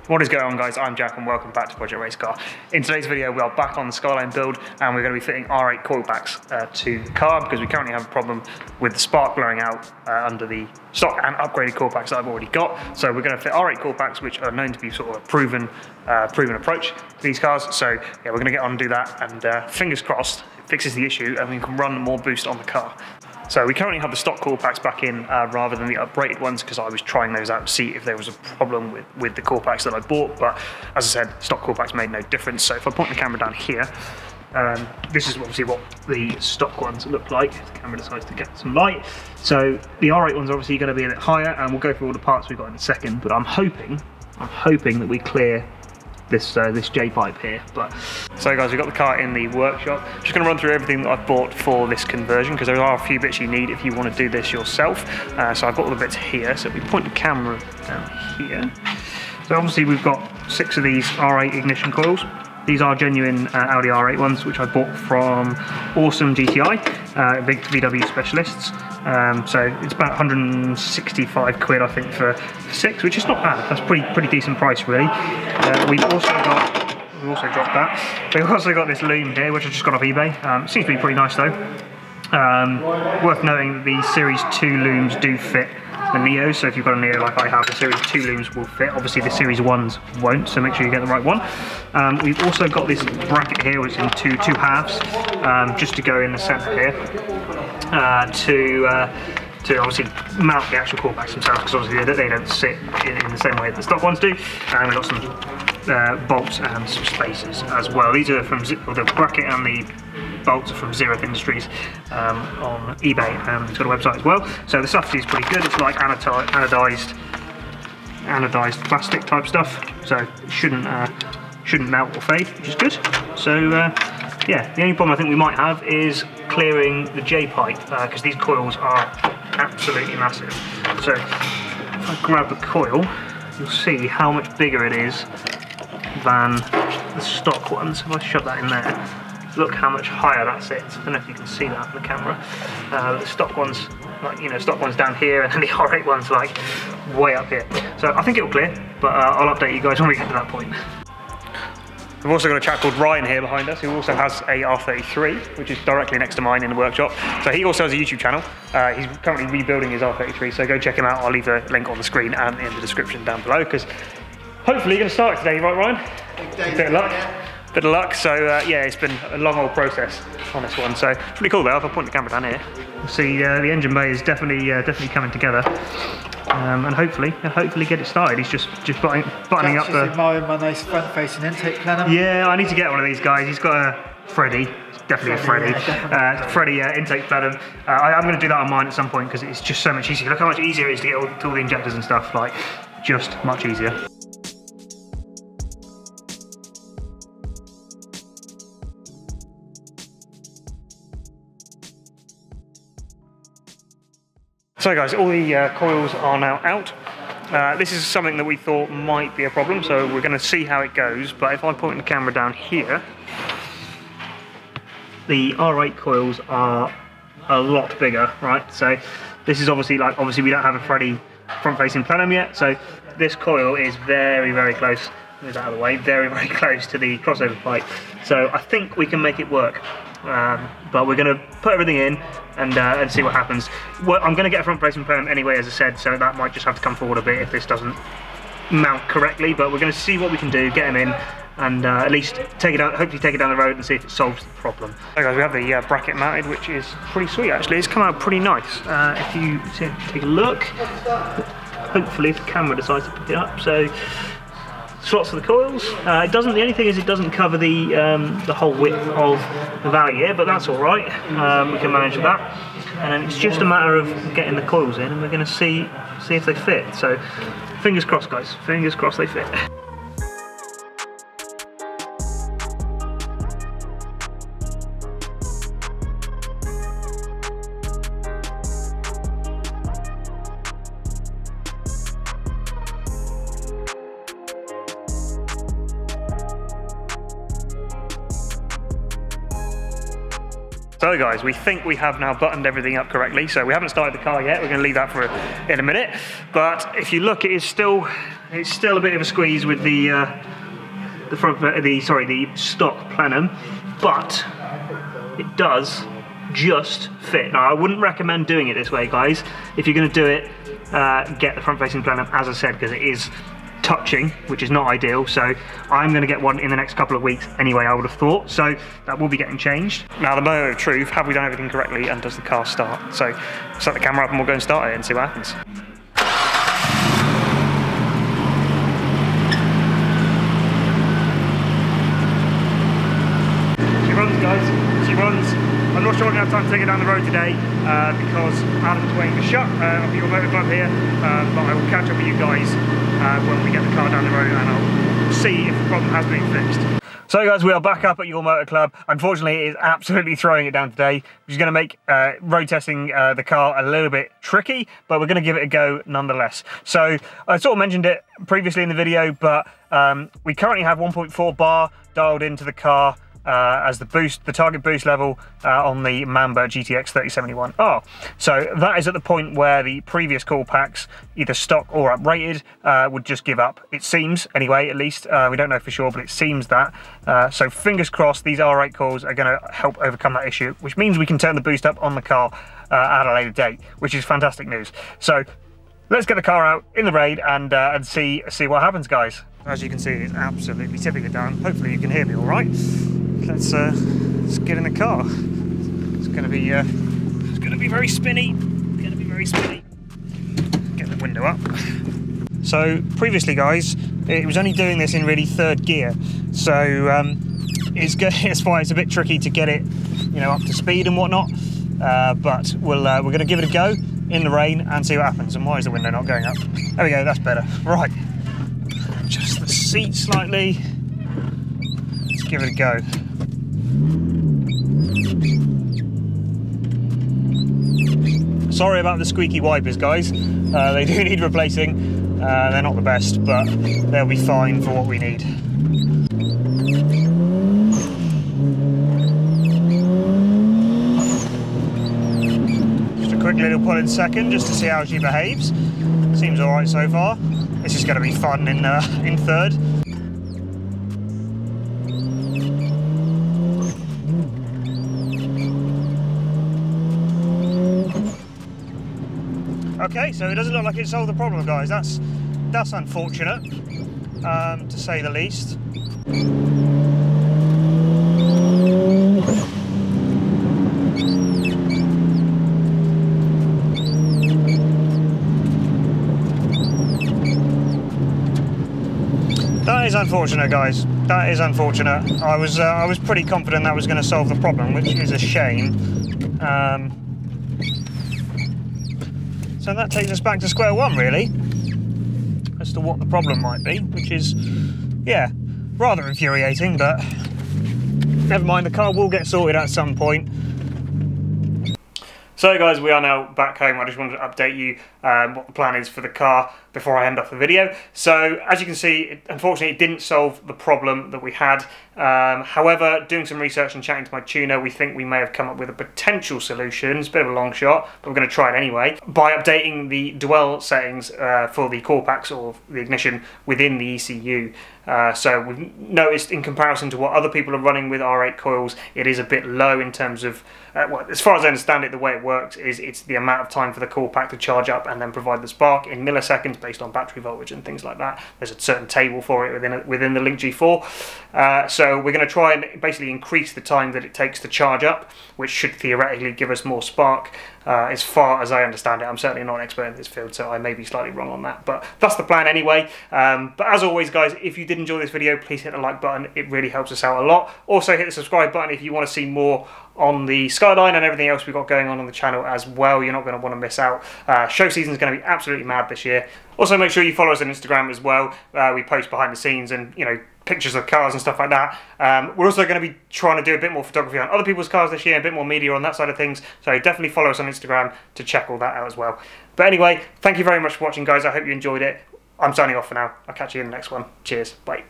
What is going on, guys? I'm Jack and welcome back to Project Race Car. In today's video we are back on the Skyline build and we're going to be fitting R8 coil packs to the car because we currently have a problem with the spark blowing out under the stock and upgraded coil packs that I've already got. So we're going to fit R8 coil packs, which are known to be sort of a proven approach to these cars. So yeah, we're going to get on and do that, and fingers crossed it fixes the issue and we can run more boost on the car. So we currently have the stock coil packs back in rather than the upgraded ones because I was trying those out to see if there was a problem with the coil packs that I bought, but as I said, stock coil packs made no difference. So if I point the camera down here, this is obviously what the stock ones look like. The camera decides to get some light. So the R8 ones are obviously going to be a bit higher, and we'll go through all the parts we've got in a second, but I'm hoping that we clear this J-pipe here. But so guys, we've got the car in the workshop. Just going to run through everything that I've bought for this conversion because there are a few bits you need if you want to do this yourself. So I've got all the bits here. So if we point the camera down here, so obviously we've got 6 of these R8 ignition coils. These are genuine Audi R8 ones, which I bought from Awesome GTI, big VW specialists. So it's about 165 quid, I think, for 6, which is not bad. That's pretty decent price, really. We've also dropped that. We've also got this loom here, which I just got off eBay. Seems to be pretty nice, though. Worth knowing that the Series 2 looms do fit the Neo, so if you've got a Neo like I have, the Series 2 looms will fit. Obviously the Series 1s won't, so make sure you get the right one. We've also got this bracket here, which is in two halves, just to go in the centre here, to obviously mount the actual coil packs themselves, because obviously they don't sit in the same way that the stock ones do. And we've got some bolts and some spacers as well. These are from the bracket, and the bolts are from Zeroth Industries on eBay, and it's got a website as well. So the stuff is pretty good. It's like anodized plastic type stuff, so it shouldn't melt or fade, which is good. So yeah, the only problem I think we might have is clearing the J-pipe, because these coils are absolutely massive. So if I grab the coil, you'll see how much bigger it is than the stock ones. If I shove that in there, look how much higher that sits. I don't know if you can see that on the camera. The stock ones, stock ones down here, and then the R8 ones like way up here. So I think it'll clear, but I'll update you guys when we get to that point. We've also got a chap called Ryan here behind us, who also has a R33, which is directly next to mine in the workshop. So he also has a YouTube channel. He's currently rebuilding his R33, so go check him out. I'll leave a link on the screen and in the description down below, because hopefully you're going to start it today, right, Ryan? Bit of luck. Bit of luck. So yeah, it's been a long old process on this one. So pretty cool though. If I point the camera down here, you'll see the engine bay is definitely coming together. And hopefully get it started. He's just buttoning up the. Admiring my nice front-facing intake planner. Yeah, I need to get one of these guys. He's got a Freddy. It's definitely a Freddy. Yeah, Freddy intake planner. I'm going to do that on mine at some point because it's just so much easier. Look how much easier it is to get all the injectors and stuff. Like, just much easier. So guys, all the coils are now out. This is something that we thought might be a problem, so we're going to see how it goes. But if I point the camera down here, the R8 coils are a lot bigger, right? So this is obviously we don't have a Freddy front-facing plenum yet, so this coil is very close. Move that out of the way. Very close to the crossover pipe. So I think we can make it work. But we're going to put everything in and see what happens. I'm going to get a front-facing plenum anyway, as I said, so that might just have to come forward a bit if this doesn't mount correctly. But we're going to see what we can do, get them in, and at least take it out. Hopefully, take it down the road and see if it solves the problem. So guys, we have the bracket mounted, which is pretty sweet actually. It's come out pretty nice. If you take a look, hopefully, if the camera decides to pick it up. So. Slots for the coils. It doesn't. The only thing is, it doesn't cover the whole width of the valley here, but that's all right. We can manage with that. And then it's just a matter of getting the coils in, and we're going to see if they fit. So, fingers crossed, guys. Fingers crossed they fit. So guys, we think we have now buttoned everything up correctly. So we haven't started the car yet. We're going to leave that for in a minute. But if you look, it's still a bit of a squeeze with the stock plenum, but it does just fit. Now I wouldn't recommend doing it this way, guys. If you're going to do it, get the front-facing plenum, as I said, because it is touching, which is not ideal. So I'm going to get one in the next couple of weeks anyway, I would have thought. So that will be getting changed. Now the moment of truth, have we done everything correctly and does the car start? So set the camera up and we'll go and start it and see what happens. She runs, guys, she runs. I'm not sure I'm going to have time to take it down the road today because Adam's waiting to shut up your motor club here, but I will catch up with you guys when we get the car down the road and I'll see if the problem has been fixed. So guys, we are back up at your motor club. Unfortunately, it is absolutely throwing it down today, which is going to make road testing the car a little bit tricky, but we're going to give it a go nonetheless. So I sort of mentioned it previously in the video, but we currently have 1.4 bar dialed into the car as the target boost level on the Mamba GTX 3071R. So that is at the point where the previous coil packs, either stock or uprated, would just give up. It seems, anyway, at least. We don't know for sure, but it seems that. So fingers crossed these R8 coils are going to help overcome that issue, which means we can turn the boost up on the car at a later date, which is fantastic news. So let's get the car out in the raid and see what happens, guys. As you can see, it's absolutely tipping it down. Hopefully you can hear me all right. Let's get in the car. It's going to be very spinny. It's going to be very spinny. Get the window up. So previously, guys, it was only doing this in really third gear. So it's why it's a bit tricky to get it, up to speed and whatnot. But we're going to give it a go in the rain and see what happens. And why is the window not going up? There we go. That's better. Right. Adjust the seat slightly. Let's give it a go. Sorry about the squeaky wipers, guys. They do need replacing. They're not the best, but they'll be fine for what we need. Just a quick little pull in second, just to see how she behaves. Seems all right so far. This is going to be fun in third. Okay, so it doesn't look like it solved the problem, guys. That's unfortunate, to say the least. That is unfortunate, guys. That is unfortunate. I was pretty confident that was going to solve the problem, which is a shame. So that takes us back to square one, really, as to what the problem might be, which is, yeah, rather infuriating, but never mind, the car will get sorted at some point. So guys, we are now back home. I just wanted to update you what the plan is for the car before I end off the video. So as you can see, unfortunately it didn't solve the problem that we had. However, doing some research and chatting to my tuner, we think we may have come up with a potential solution. It's a bit of a long shot, but we're going to try it anyway. By updating the dwell settings for the coil packs or the ignition within the ECU. So we've noticed in comparison to what other people are running with R8 coils, it is a bit low in terms of, well, as far as I understand it, the way it works is it's the amount of time for the coil pack to charge up and then provide the spark in milliseconds based on battery voltage and things like that. There's a certain table for it within the Link G4. So we're going to try and basically increase the time that it takes to charge up, which should theoretically give us more spark. As far as I understand it, I'm certainly not an expert in this field, so I may be slightly wrong on that, but that's the plan anyway. But as always, guys, if you did enjoy this video, please hit the like button. It really helps us out a lot. Also hit the subscribe button if you want to see more on the Skyline and everything else we've got going on the channel as well. You're not going to want to miss out. Show season is going to be absolutely mad this year. Also make sure you follow us on Instagram as well. We post behind the scenes and, pictures of cars and stuff like that. We're also going to be trying to do a bit more photography on other people's cars this year, a bit more media on that side of things, so definitely follow us on Instagram to check all that out as well. But anyway, thank you very much for watching, guys. I hope you enjoyed it. I'm signing off for now. I'll catch you in the next one. Cheers. Bye.